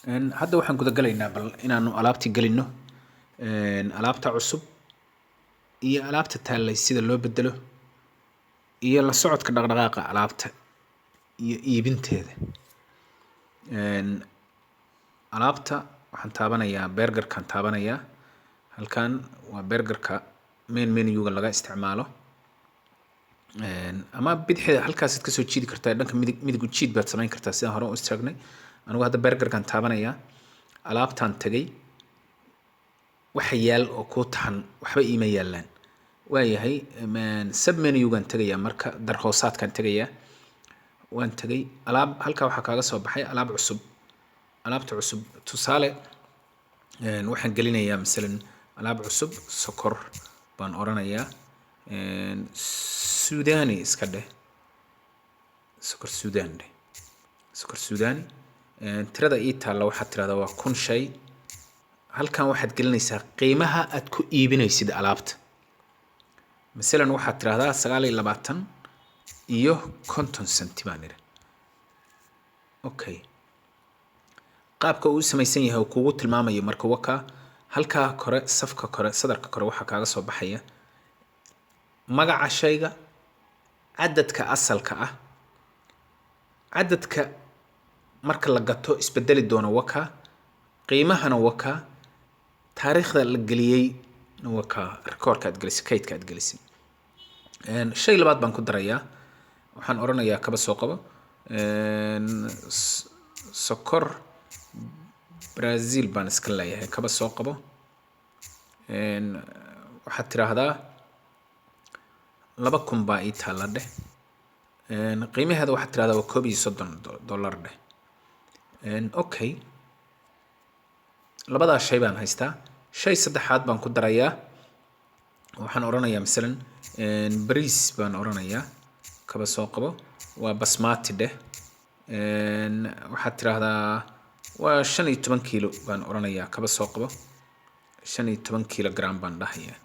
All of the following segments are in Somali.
hadda waxaan guda galaynaa bal inaanu alaabti gelino alaabta cusub iyo alaabta taallay sida loo bedelo iyo la socodka dhaqdhaqaaqa alaabta iyo iibinteeda. alaabta waxaan taabanayaa burgerkan taabanayaa. halkan waa burgerka main menu-ga laga isticmaalo. ama bidixda halkaas aad ka soo jiidi kartaa dhanka midig u jiid baad samayn kartaa sida hore u istagnay. anigu hadda burgerkan taabanayaa. alaabtan tagay waxa yaal oo ku taxan waxba iima yaalaan. waayahay sub menu-gan tagayaa marka dar hoosaadkan tagayaa. waan tagay alaab halka waxa kaaga soo baxay alaab cusub. alaabta cusub tusaale waxaan gelinayaa misalan alaab cusub sokor baan oranayaa. Sudani iska dheh. sokor Sudan dheh. sokor Sudani tirada ii taalla waxaad tirahdaa waa 1000 shay. halkan waxaad gelinaysaa qiimaha aad ku iibinaysid alaabta. misalan waxaad tirahdaa 29 iyo 50 senti baan iri. okay qaabka uu samaysan yahay kuugu tilmaamayo marka waka halka kore safka kore sadarka kore waxa kaaga soo baxaya magaca shayga, cadadka asalka ah, cadadka marka la gato isbedeli doona waka, qiimahana waka, taariikhda la geliyay waka, rekoorka aad gelisay, kaydka aad gelisay. shay labaad baan ku darayaa. waxaan oranayaa kaba soo qabo sokor Brazil baan iska leeyahay kaba soo qabo. waxaad tiraahdaa 2000 baa ii taalla dheh. qiimaheeda waxaad tiraahdaa waa $30 dheh. okay labadaa shay baan haystaa. shay saddexaad baan ku darayaa. waxaan oranayaa misalan bariis baan oranayaa kaba soo qabo waa basmati dheh. waxaad tiraahdaa waa 15 kiilo baan oranayaa kaba soo qabo 15 kilogram baan dhahayaa.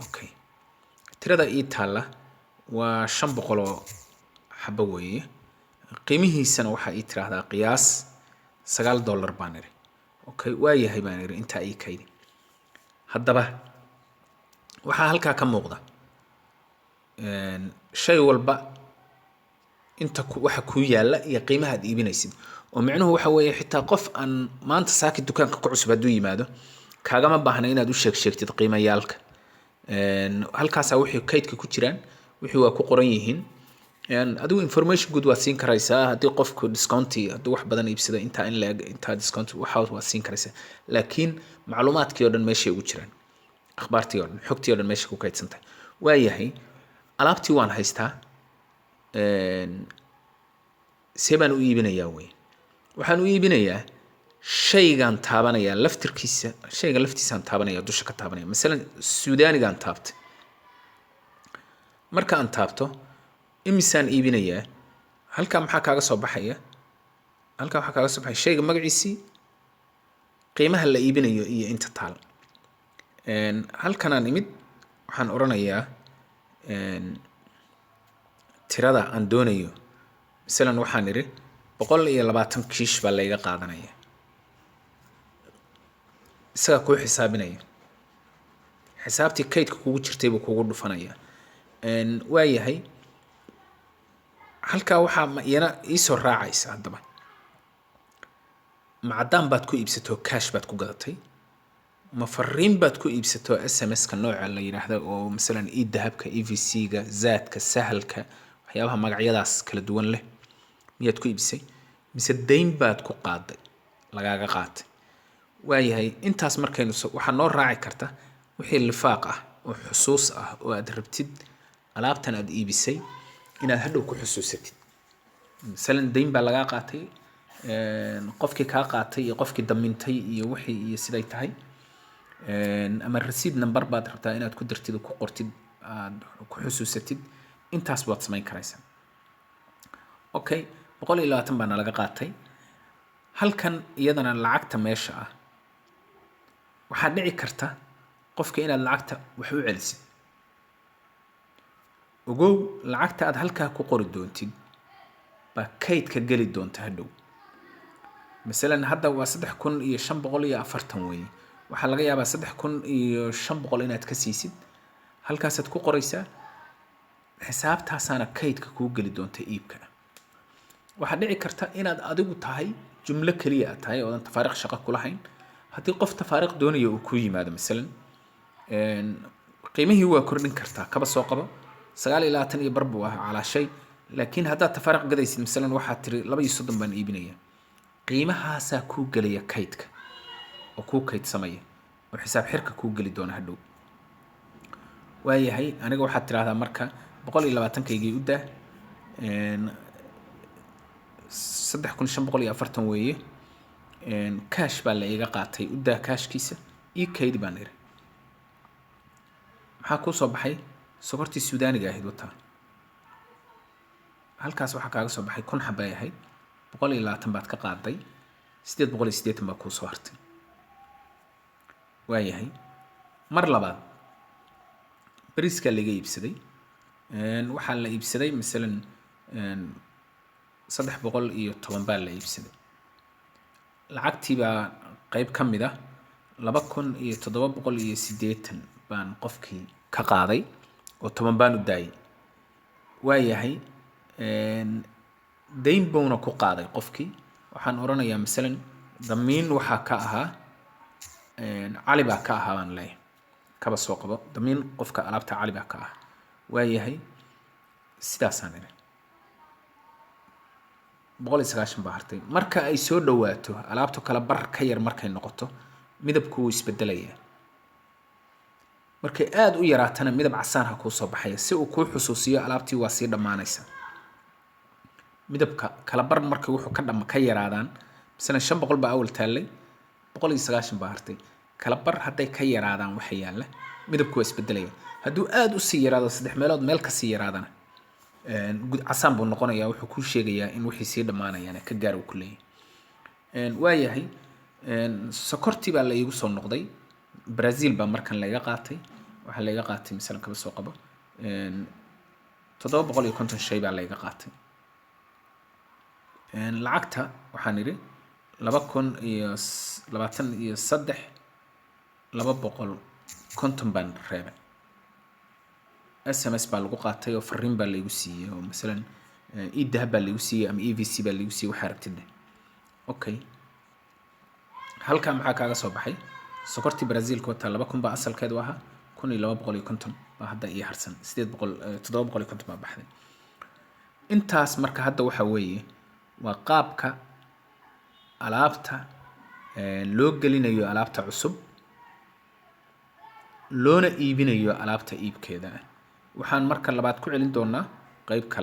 okay tirada ii taalla waa 500 oo xabo weeye. qiimihiisana waxa ii tiraahdaa qiyaas $9 baan iri. okay waayahay baan iri inta ii kaydi. haddaba waxaa halkaa ka muuqda shay walba inta waxa ku yaala iyo qiimaha aad iibinaysid. oo micnuhu waxa weeye xitaa qof aan maanta saaki dukaanka ku cusub hadduu yimaado kaagama baahna inaad u sheegtid qiimayaalka. halkaas wixii kaydka ku jiraan wixii waa ku qoran yihiin. adigu information good waad siin karaysaa haddii qofku discount haddii wax badan iibsada inta in la inta discount waxa waad siin karaysaa. laakiin macluumaadkii oo dhan meesha ugu jiraan. akhbaartii oo dhan xogtii oo dhan meesha ku kaydsan tahay. waayahay alaabtii waan haystaa. seebaan u iibinayaa wey. waxaan u iibinayaa shaygan taabanayaa laftirkiisa shayga laftiisaan taabanaya dusha ka taabanaya. misalan Suudanigaan taabtay. marka aan taabto imisaan iibinayaa. halka maxaa kaaga soo baxaya. halka waxaa kaaga soo baxaya shayga magaciisii, qiimaha la iibinayo iyo inta taal. halkanaan imid waxaan oranayaa tirada aan doonayo. misalan waxaan iri 120 kiish baa layga qaadanaya. isaga ku xisaabinaya. xisaabtii kaydka kugu jirtay buu kugu dhufanaya. waayahay halkaa waxaa iyana ii soo raacaysa haddaba. macdaan baad ku iibsato cash baad ku gadatay. ma fariin baad ku iibsato SMS-ka nooca la yiraahdo oo misalan dahabka, EVC-ga, zaadka, sahalka, waxyaabaha magacyadaas kala duwan leh miyaad ku iibsay mise deyn baad ku qaaday lagaaga qaatay. waayahay intaas markaynu waxa noo raaci karta wixii lifaaq ah oo xusuus ah oo aad rabtid alaabtan aad iibisay inaad hadhow ku xusuusatid. misalan deyn baa lagaa qaatay qofkii kaa qaatay iyo qofkii damintay iyo wixii iyo siday tahay. ama receipt number baad rabtaa inaad ku dirtid oo ku qortid aad ku xusuusatid. intaas baad samayn karaysaa. okay 120 baa laga qaatay. halkan iyadana lacagta meesha ah waxaa dhici karta qofka inaad lacagta wax u celisid. ogow lacagta aad halkaa ku qori doontid baa kaydka geli doonta hadhow. مثلا هذا هو 3540 weeye waxaa laga yaabaa 3500 inaad ka siisid halkaasaad ku qoraysaa xisaabtaasaana kaydka kuu geli doonta iibka waxaa dhici karta inaad adigu tahay jumlo kaliya aad tahay oodan tafaariiq shaqo ku lahayn haddii qof tafaariiq doonaya uu ku yimaado masalan qiimihii waa kordhin kartaa kaba soo qabo 29 iyo bar buu ahaa calaa shay laakiin haddaad tafaariiq gadaysid masalan waxaad tiri 32 baan iibinaya qiimahaasaa kuu gelaya kaydka oo kuu kaydsamaya oo xisaab xirka kuu geli doona hadhow waayahay aniga waxaad tiraahdaa marka 120kaygii u daa 3540 weeye cash baa la iga qaatay u daa cashkiisa ii kaydi baan iri maxaa kuu soo baxay sokortii suudaaniga ahayd wataa halkaas waxaa kaaga soo baxay 1000 xabay ahayd 120 baad ka qaaday 880 baa kuu soo hartay waayahay mar labaad bariiska laga iibsaday waxaa la iibsaday masalan 310 baa la iibsaday lacagtii baa qayb ka mid ah 2780 baan qofkii ka qaaday oo 10 baan u daayay waayahay dayn bowna ku qaaday qofkii waxaan oranayaa masalan damiin waxaa ka ahaa cali baa ka ahaa baan leeyahay kaba soo qabo damiin qofka alaabta cali baa ka ah waayahay sidaasaan iri 190 baa hartay marka ay soo dhawaato alaabta kala bar ka yar markay noqoto midabku wuu isbedelayaa markay aad u yaraatana midab casaan ha kuu soo baxaya si uu kuu xusuusiyo alaabtii waa sii dhammaanaysa midabka kala bar markay wuxuu ka yaraadaan misalan 500 baa awal taallay 190 baa hartay kala bar hadday ka yaraadaan waxa yaala midabku waa isbedelaya hadduu aad u sii yaraado 3 meelood meel ka sii yaraadana gud casaan buu noqonayaa wuxuu kuu sheegayaa in wixii sii dhammaanayaan ka gaar uu ku leeyahay waayahay sokortii baa la iigu soo noqday Brazil baa markan laga qaatay waxa laga qaatay misalan kaba soo qabo 750 shay baa laga qaatay lacagta waxaan iri 2023 250 baan reebay SMS baa lagu qaatay oo fariin baa lagu siiyay oo misalan dahab baa lagu siiyay ama EVC baa lagu siiyay waxa aragtida okay halka maxaa kaaga soo baxay sokortii Brazil ku taa 2000 baa asalkeedu ahaa 1250 baa hadda ii harsan 750 baa baxday intaas marka hadda waxa weeye waa qaabka alaabta loo gelinayo alaabta cusub loona iibinayo alaabta iibkeeda waxaan marka labaad ku celin doonaa qayb kale